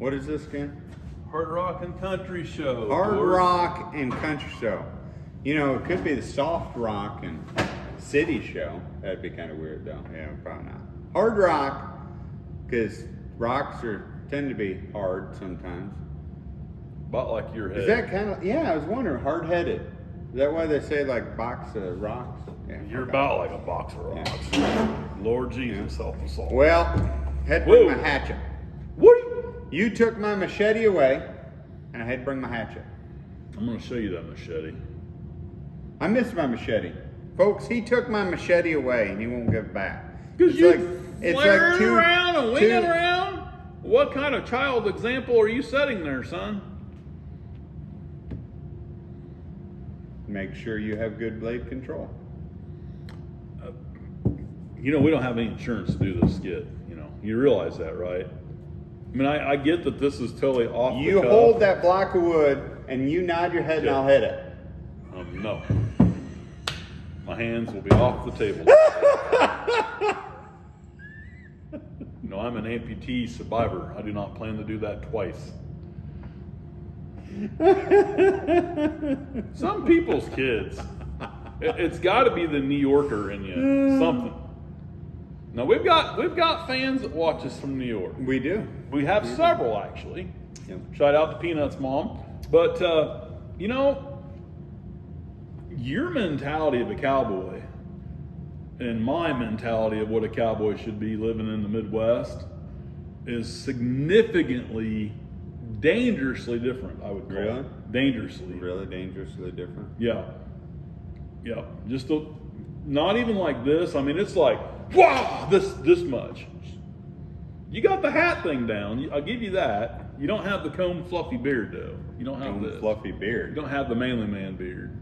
What is this again? Hard Rock and Country Show. Hard Lord. Rock and Country Show. You know, it could be the Soft Rock and City Show. That'd be kind of weird, though. Yeah, probably not. Hard Rock, because rocks tend to be hard sometimes. About like your head. Is that kind of? Yeah, I was wondering. Hard-headed. Is that why they say like box of rocks? Yeah, You're okay. about like a box of rocks. Yeah. Lord Jesus, help us all. Well, had to bring Whoa. my hatchet. What? You took my machete away, and I had to bring my hatchet. I'm going to show you that machete. I missed my machete. Folks, he took my machete away, and he won't give it back. Because It's you like flaring two- around and two- winging around? What kind of child example are you setting there, son? Make sure you have good blade control. You know, we don't have any insurance to do this skit. You know, you realize that, right? I mean, I get that this is totally off the You cuff. hold that block of wood, and you nod your head, and Yeah. I'll hit it. No. My hands will be off the table. You know, I'm an amputee survivor. I do not plan to do that twice. Some people's kids, it's got to be the New Yorker in you, something. Now we've got fans that watch us from New York. We do. We have several actually. Yep. Shout out to Peanuts Mom. But you know, your mentality of a cowboy and my mentality of what a cowboy should be living in the Midwest is significantly, dangerously different, I would call Really? it. Dangerously. Really dangerously different. Yeah. Yeah. Just not even like this. I mean, it's like, wow, this much. You got the hat thing down. I'll give you that. You don't have the comb fluffy beard though. You don't have Comb the fluffy You beard. don't have the manly man beard.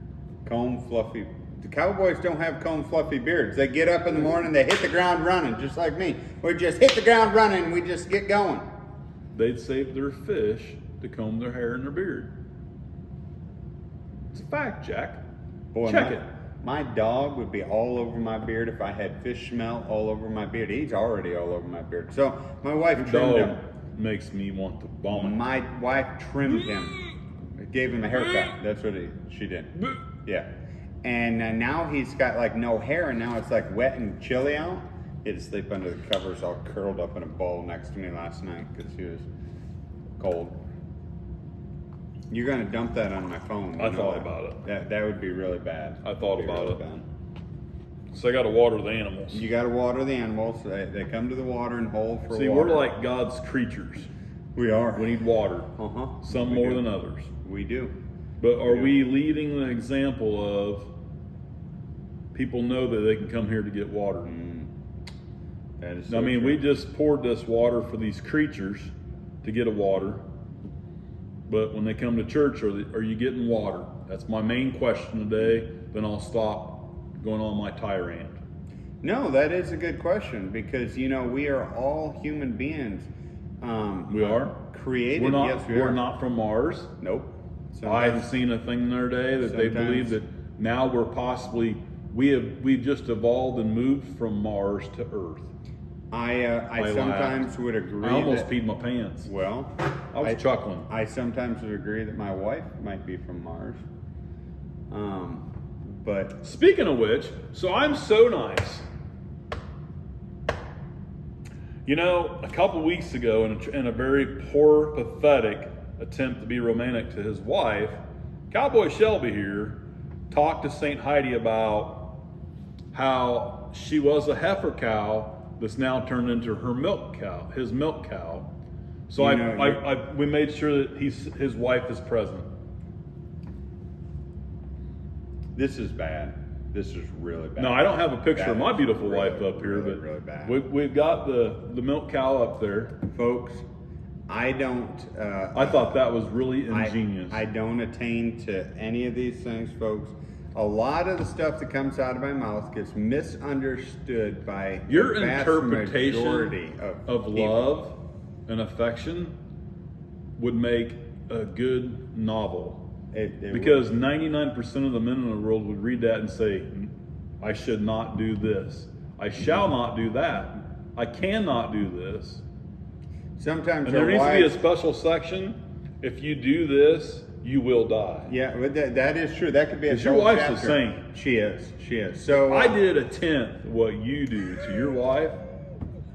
Comb fluffy. The cowboys don't have comb fluffy beards. They get up in the morning, they hit the ground running, just like me. We just hit the ground running, and we just get going. They'd save their fish to comb their hair and their beard. It's a fact, Jack. Boy, Check it. My dog would be all over my beard if I had fish smell all over my beard. He's already all over my beard. So my wife trimmed Dog him. makes me want to vomit. My wife trimmed him. Gave him a haircut. That's what she did. Yeah. And now he's got like no hair, and now it's like wet and chilly out. He had to sleep under the covers all curled up in a ball next to me last night because he was cold. You're going to dump that on my phone. I you know thought that. about it. That would be really bad. I thought That'd be about really it. bad. So I got to water the animals. You got to water the animals. They come to the watering hole for See, water. we're like God's creatures. We are. We need water. Some We more do. than others. We do. But are Yeah. we leading an example of people know that they can come here to get water? That is. I mean, we just poured this water for these creatures to get a water. But when they come to church, are you getting water? That's my main question today. Then I'll stop going on my tirade. No, that is a good question because we are all human beings. We are created. We're not. Yes, we we're are. not from Mars. Nope. I've seen a thing the other day that they believe that now we're possibly we've just evolved and moved from Mars to Earth. I sometimes would agree. I almost that, peed my pants. Well, I was chuckling. I sometimes would agree that my wife might be from Mars. But Speaking of which, so I'm so nice. You know, a couple weeks ago, in a very poor, pathetic attempt to be romantic to his wife, Cowboy Shelby here talked to St. Heidi about how she was a heifer cow that's now turned into her milk cow, his milk cow. So we made sure that his wife is present. this is bad. This is really bad. No, I don't have a picture That of my is beautiful really, wife up here, really, but really bad. we've got the milk cow up there. Folks, I don't. I thought that was really ingenious. I don't attain to any of these things, folks. A lot of the stuff that comes out of my mouth gets misunderstood by Your the vast interpretation majority of people. love and affection would make a good novel. It Because 99% of the men in the world would read that and say, I should not do this. I shall not do that. I cannot do this. Sometimes And there our needs to be a wives. special section. If you do this, you will die. Yeah, but that is true. That could be a Is your whole wife's chapter. the same? She is. She is. So I did a tenth of what you do to your wife.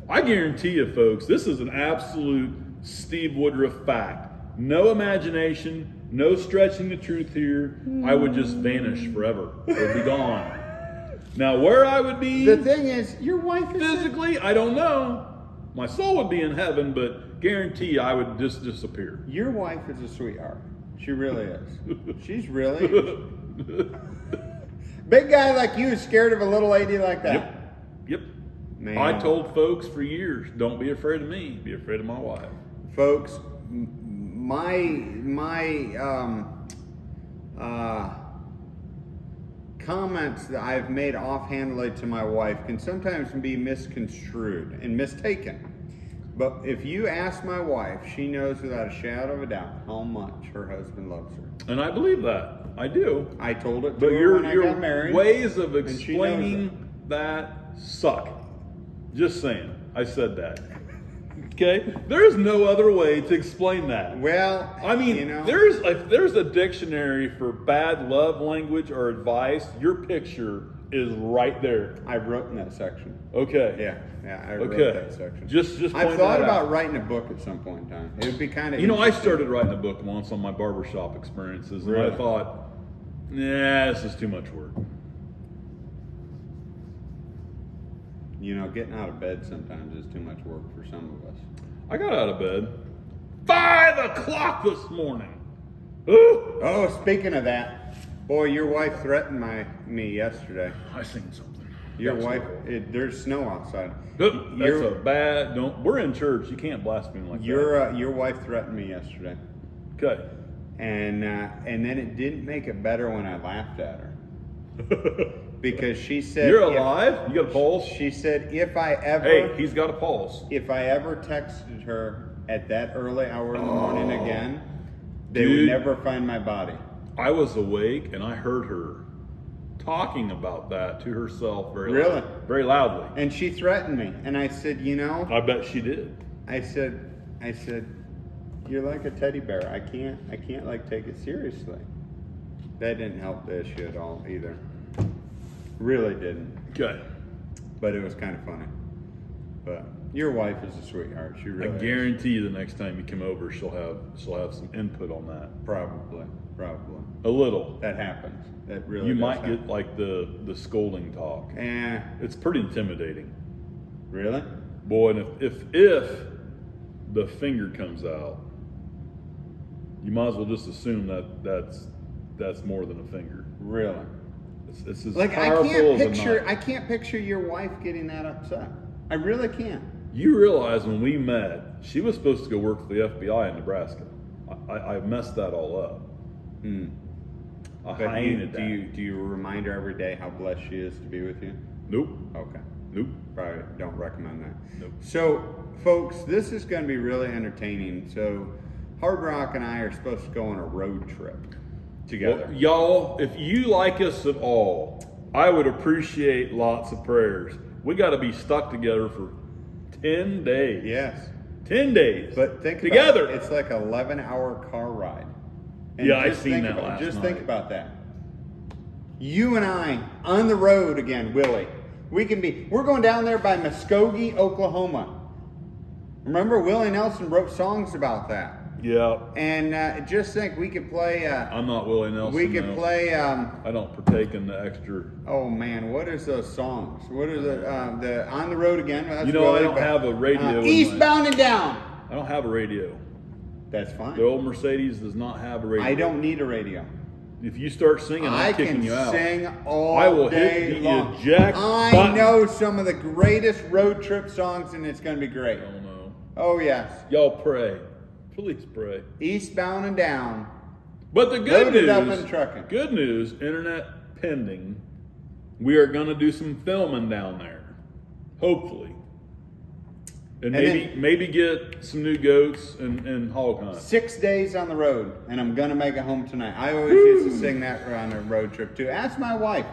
I guarantee you, folks, this is an absolute Steve Woodruff fact. No imagination, no stretching the truth here. I would just vanish forever. I would be gone. Now, where I would be the thing is, your wife is physically, I don't know. My soul would be in heaven, but guarantee I would just disappear. Your wife is a sweetheart. She really is. She's really. Big guy like you is scared of a little lady like that. Yep. Man. I told folks for years, don't be afraid of me, be afraid of my wife. Folks, my comments that I've made offhandedly to my wife can sometimes be misconstrued and mistaken. But if you ask my wife, she knows without a shadow of a doubt how much her husband loves her. And I believe that. I do. I told it to But her when I got married. your ways of and she knows explaining that suck. Just saying. I said that. Okay? There's no other way to explain that. Well, I mean, you know, there's a dictionary for bad love language or advice. Your picture is right there. I wrote in that section. Okay. Yeah, I wrote Okay. that section. Just I've point thought that about out. writing a book at some point in time. It would be kind of. You know, I started writing a book once on my barbershop experiences, and Really? I thought, nah, this is too much work. You know, getting out of bed sometimes is too much work for some of us. I got out of bed 5 o'clock this morning. Ooh. Oh, speaking of that, boy, your wife threatened me yesterday. I seen something. Your That's wife, horrible. there's snow outside. That's Your- a bad. Don't. We're in church. You can't blaspheme like Your wife threatened me yesterday, that. Okay. and then it didn't make it better when I laughed at her because she said, You're if- alive. You got a pulse. She said, if I ever, Hey, he's got a pulse. if I ever texted her at that early hour in the morning again, they would Dude. never find my body. I was awake and I heard her talking about that to herself Really? very loudly. And she threatened me, and I said, you know, I bet she did. I said, you're like a teddy bear. I can't like take it seriously. That didn't help the issue at all either. Really didn't. Okay. But it was kind of funny. But your wife is a sweetheart. She I really is. guarantee you the next time you come over, she'll have some input on that. Probably. A little. That happens. That really. You does might happen. get like the scolding talk. It's pretty intimidating. Really? Boy, and if the finger comes out, you might as well just assume that's more than a finger. Really? It's as Like I powerful can't as a picture. knife. I can't picture your wife getting that upset. I really can't. You realize when we met, she was supposed to go work for the FBI in Nebraska. I messed that all up. Hmm. I But hated that. do you remind her every day how blessed she is to be with you? Nope. Okay. Nope. Probably don't recommend that. Nope. So, folks, this is going to be really entertaining. So, Hard Rock and I are supposed to go on a road trip together. Well, y'all, if you like us at all, I would appreciate lots of prayers. We got to be stuck together for 10 days. Yes. 10 days. But think together. about it. It's like an 11-hour car ride. And Yeah, I just seen think that about- last Just night. think about that. You and I on the road again, Willie. We're going down there by Muskogee, Oklahoma. Remember, Willie Nelson wrote songs about that. Yeah. And just think, we could play. I'm not Willie Nelson. We could no. play. I don't partake in the extra. Oh man, what is those songs? What is it? The On the Road Again. That's You know, I Willie, don't but, have a radio in my- Eastbound and Down. I don't have a radio. That's fine. The old Mercedes does not have a radio. I don't need a radio. If you start singing, I I'm kicking can you out. sing all I will day hit the long. eject I button. know some of the greatest road trip songs, and it's going to be great. Oh no. Oh yes, Y'all pray. Please pray. Eastbound and Down. But the good Loaded up news, and trucking. good news, internet pending, we are going to do some filming down there. Hopefully. And And maybe get some new goats and hog hunt. 6 days on the road, and I'm gonna make it home tonight. I always used to sing that on a road trip too. Ask my wife.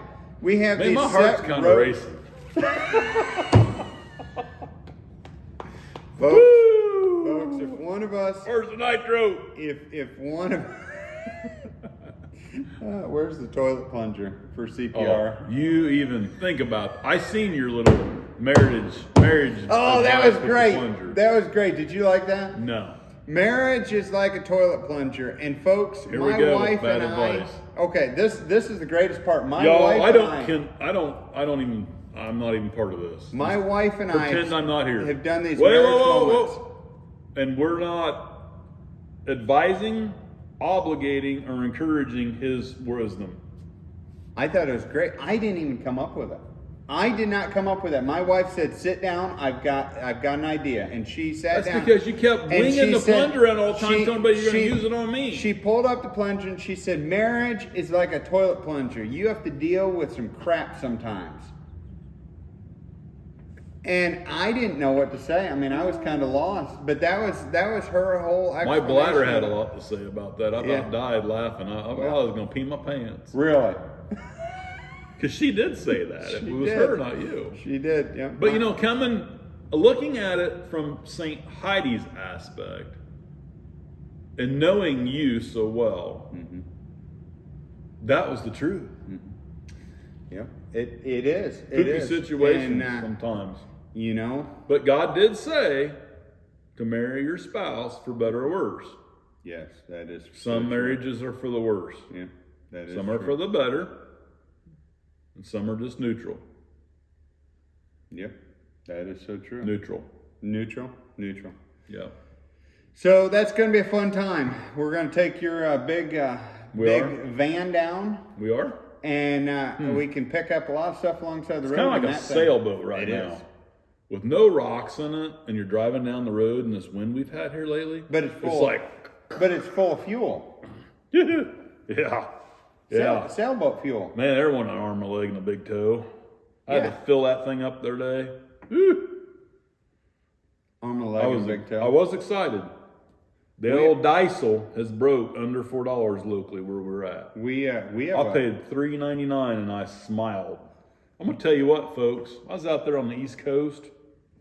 We have Man, these my heart's set kind of road. racing. Folks, Woo! folks, if one of us, Where's the nitro? if one of, where's the toilet plunger for CPR? Oh, you even think about. I seen your little marriage. Oh, that advice was with the great. plunger. That was great. Did you like that? No. Marriage is like a toilet plunger, and folks, Here we my go with wife bad and advice. Okay, this is the greatest part. My Y'all, wife I'm not even part of this. my wife and Pretend I'm not here. have done these Wait, marriage whoa. moments. And we're not advising, obligating, or encouraging his wisdom. I thought it was great. I didn't even come up with it. I did not come up with that. My wife said, "Sit down. I've got an idea," and she sat down. That's because you kept And winging she the said- plunger around all the time, she- telling me you're going she- to use it on me. She pulled up the plunger and she said, "Marriage is like a toilet plunger. You have to deal with some crap sometimes." And I didn't know what to say. I mean, I was kind of lost. But that was her whole My explanation. bladder had a lot to say about that. I Yeah. about died laughing. I was going to pee my pants. Really? Because she did say that. It She was did. her, not you. She did, yeah. But looking at it from St. Heidi's aspect, and knowing you so well, that was the truth. Yep. It is. It Could be is. situations And, sometimes. you know, But God did say to marry your spouse for better or worse. yes, that is. Some true. marriages are for the worse. Yeah, that is. Some are true. for the better, and some are just neutral. Yep, that is so true. Neutral. Neutral. Yeah. So that's going to be a fun time. We're going to take your big We are? van down, We are? and we can pick up a lot of stuff alongside the It's road. kind of like and a that thing. sailboat right It now. is. With no rocks in it, and you're driving down the road in this wind we've had here lately. But it's full. It's like, But it's full of fuel. yeah. Yeah. Sailboat fuel. Man, everyone an arm, a leg, and a big toe. I had Yeah. to fill that thing up the other day. Woo. Arm and leg and big toe. I was excited. The old Diesel has broke under $4 locally where we're at. We have. I paid $3.99 and I smiled. I'm gonna tell you what, folks. I was out there on the East Coast.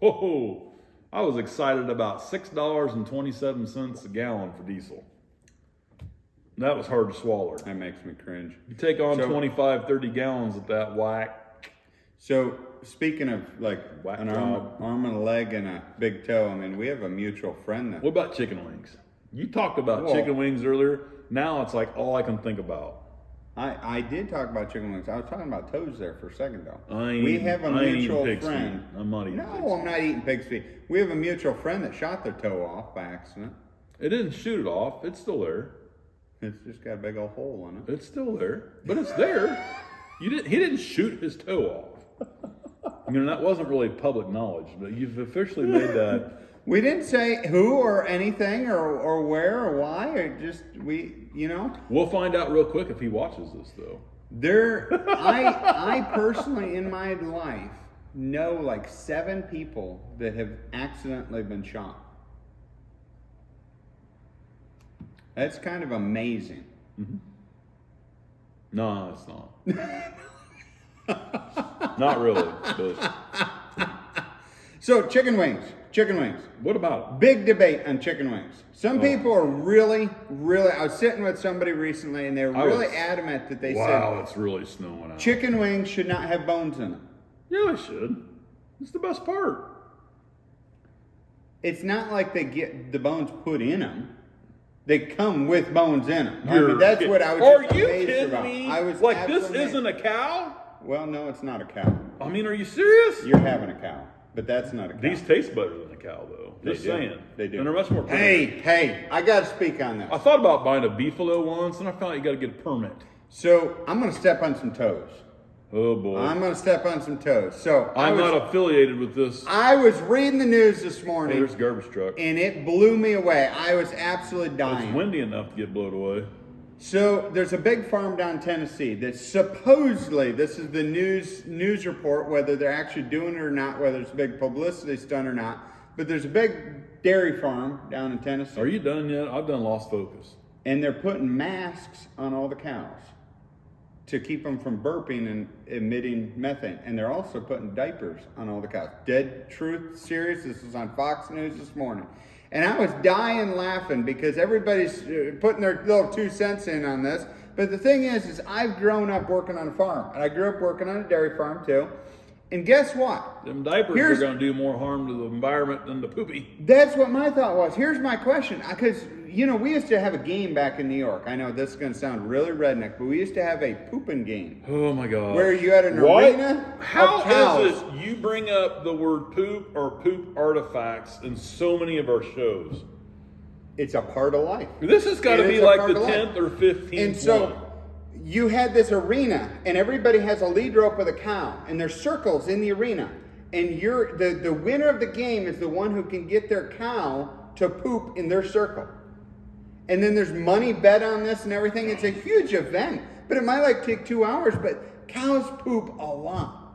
Whoa! I was excited about $6.27 a gallon for diesel. And that was hard to swallow. That makes me cringe. You take on So- 25, 30 gallons at that whack. So speaking of like Whack an job. arm and a leg and a big toe, I mean, we have a mutual friend that. What about chicken wings? You talked about Well- chicken wings earlier. Now it's like all I can think about. I did talk about chicken wings. I was talking about toes there for a second though. I ain't We eating- have a I ain't mutual eating pig's friend. feet. I'm not eating pig's No, feet. I'm not eating pig's feet. We have a mutual friend that shot their toe off by accident. It didn't shoot it off. It's still there. It's just got a big old hole in it. It's still there, but it's there. He didn't shoot his toe off. I mean, that wasn't really public knowledge, but you've officially made that. We didn't say who or anything or where or why or just We'll find out real quick if he watches this, though. I personally in my life know like 7 people that have accidentally been shot. That's kind of amazing. No, it's not. Not really. But So chicken wings. what about Big debate on chicken wings. Some people are really, I was sitting with somebody recently and they were really adamant that they Wow, said it's really snowing out. chicken wings should not have bones in them. Yeah, I should. It's the best part. It's not like they get the bones put in them. They come with bones in them. I mean, that's what I was Are just you amazed kidding about. me? I was Like, this absolutely isn't a cow? Well, no, it's not a cow. I mean, are you serious? You're having a cow, but that's not a cow. These taste better than a cow, though. They Just do. saying. They do. And they're much more tender. Hey, I got to speak on this. I thought about buying a beefalo once, and I found out you got to get a permit. So I'm going to step on some toes. Oh boy. I'm going to step on some toes. So I'm not affiliated with this. I was reading the news this Oh, morning, there's a garbage truck. and it blew me away. I was absolutely It's dying. windy enough to get blown away. So there's a big farm down in Tennessee that supposedly, this is the news report, whether they're actually doing it or not, whether it's a big publicity stunt or not, but there's a big dairy farm down in Tennessee. Are you done yet? I've done lost focus. And they're putting masks on all the cows to keep them from burping and emitting methane. And they're also putting diapers on all the cows. Dead truth, serious. This was on Fox News this morning. And I was dying laughing because everybody's putting their little 2 cents in on this. But the thing is I've grown up working on a farm. And I grew up working on a dairy farm too. And guess what? Them diapers are going to do more harm to the environment than the poopy. That's what my thought was. Here's my question. Because, we used to have a game back in New York. I know this is going to sound really redneck, but we used to have a pooping game. Oh my God. Where you had an arena of How cows. is it you bring up the word poop or poop artifacts in so many of our shows? It's a part of life. This has got to It be is a like part the of life. 10th or 15th And so one. you had this arena, and everybody has a lead rope with a cow, and there's circles in the arena. And you're the winner of the game is the one who can get their cow to poop in their circle. And then there's money bet on this and everything. It's a huge event, but it might take 2 hours. But cows poop a lot.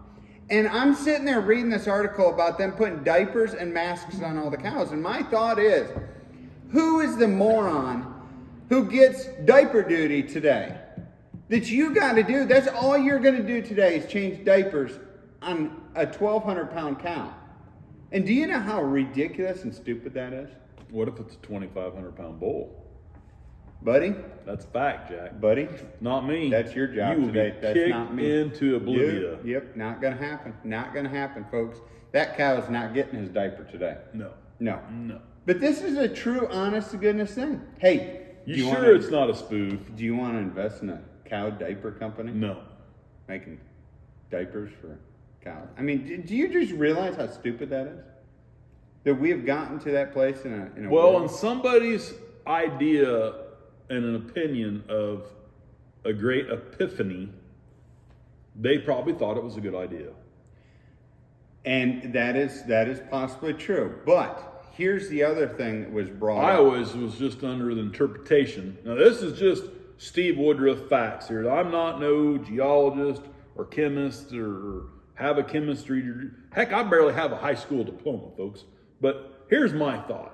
And I'm sitting there reading this article about them putting diapers and masks on all the cows. And my thought is, who is the moron who gets diaper duty today? That you got to do, that's all you're going to do today is change diapers on a 1,200-pound cow. And do you know how ridiculous and stupid that is? What if it's a 2,500-pound bull? Buddy? That's fact, Jack. Buddy? Not me. That's your job you will today. Be That's kicked not me. into oblivion. Yep, not going to happen. Not going to happen, folks. That cow is not getting his diaper today. No. No. No. But this is a true, honest to goodness thing. Hey, You do sure wanna, it's not a spoof? Do you want to invest in a cow diaper company? No. Making diapers for cows. I mean, do you just realize how stupid that is? That we have gotten to that place in a Well, world? in somebody's idea and an opinion of a great epiphany, they probably thought it was a good idea. And that is possibly true. But here's the other thing that was brought I up. always was just under the interpretation. Now, this is just Steve Woodruff facts here. I'm not no geologist or chemist or have a chemistry degree. Heck, I barely have a high school diploma, folks. But here's my thought.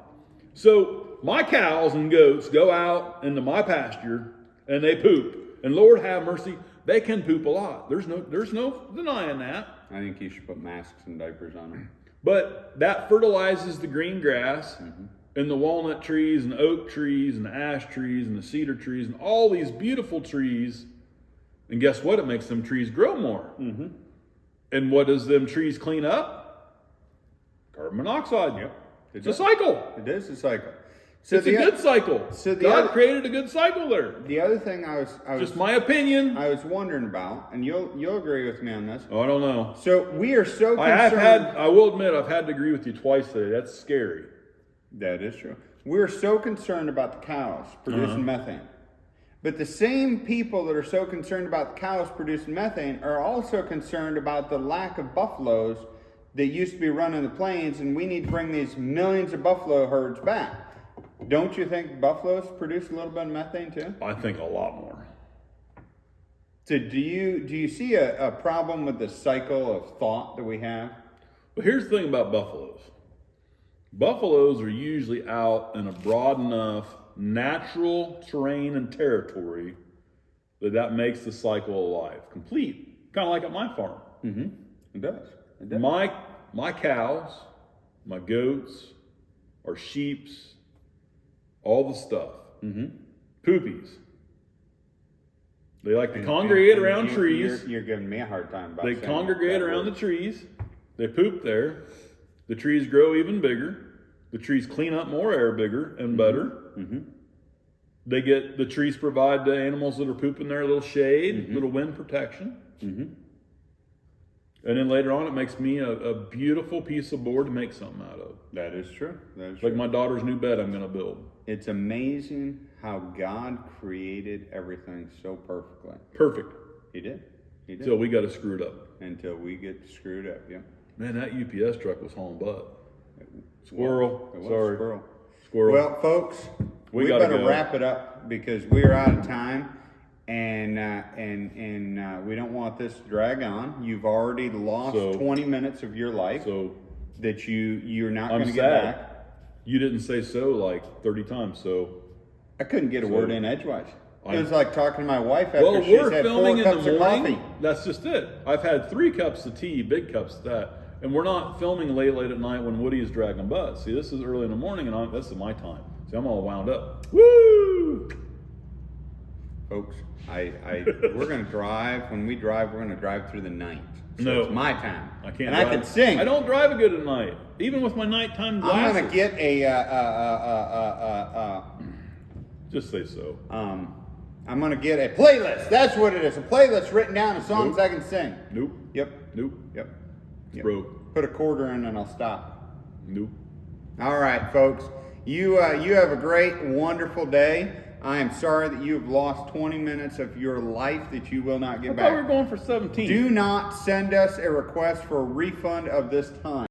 So my cows and goats go out into my pasture and they poop. And Lord have mercy, they can poop a lot. There's no denying that. I think you should put masks and diapers on them. But that fertilizes the green grass and the walnut trees and oak trees and the ash trees and the cedar trees and all these beautiful trees. And guess what? It makes them trees grow more. And what does them trees clean up? Carbon monoxide. Yep. It's a cycle. It is a cycle. So It's a good cycle. so the God other- created a good cycle there. The other thing I was Just my opinion. I was wondering about, and you'll agree with me on this. Oh, I don't know. So we are so I will admit, I've had to agree with you twice today. That's scary. That is true. We're so concerned about the cows producing methane. But the same people that are so concerned about the cows producing methane are also concerned about the lack of buffaloes that used to be running the plains, and we need to bring these millions of buffalo herds back. Don't you think buffaloes produce a little bit of methane too? I think a lot more. So do you see a problem with the cycle of thought that we have? But here's the thing about buffaloes. Buffaloes are usually out in a broad enough natural terrain and territory that makes the cycle alive, complete. Kind of like at my farm. It does. It does. My cows, my goats, our sheeps, all the stuff. Poopies. They like to congregate around trees. You're giving me a hard time about They saying congregate that around word. the trees. They poop there. The trees grow even bigger. The trees clean up more air bigger and better. They get the trees provide the animals that are pooping there a little shade, little wind protection. And then later on, it makes me a beautiful piece of board to make something out of. That is true. That is Like true. my daughter's new bed I'm going to build. It's amazing how God created everything so perfectly. Perfect. He did. He did. Until we got to screw it up. Until we get screwed up. Yeah. Man, that UPS truck was hauling butt. Squirrel. It was Sorry. Squirrel. Squirrel. Well, folks, we gotta better go. wrap it up because we're out of time, and we don't want this to drag on. You've already lost So- 20 minutes of your life So that you're not I'm going to get sad. back. You didn't say so like 30 times, so. I couldn't get a So- word in edgewise. I- It was like talking to my wife after Well, she's we're had filming 4 in cups the of morning. coffee. That's just it. I've had 3 cups of tea, big cups of that. And we're not filming late at night when Woody is dragging butts. See, this is early in the morning, and this is my time. See, I'm all wound up. Woo! Folks, we're gonna drive. When we drive, we're gonna drive through the night. So No. it's my time. I can't. And drive. I can sing. I don't drive good at night, even with my nighttime glasses. I'm gonna get a. Just say so. I'm gonna get a playlist. That's what it is. A playlist written down of songs Nope. I can sing. Nope. Yep. Nope. Yep. Yep. Broke. Put a quarter in and I'll stop. Nope. All right, folks. You have a great, wonderful day. I am sorry that you have lost 20 minutes of your life that you will not I get thought back. we were going for 17. Do not send us a request for a refund of this time.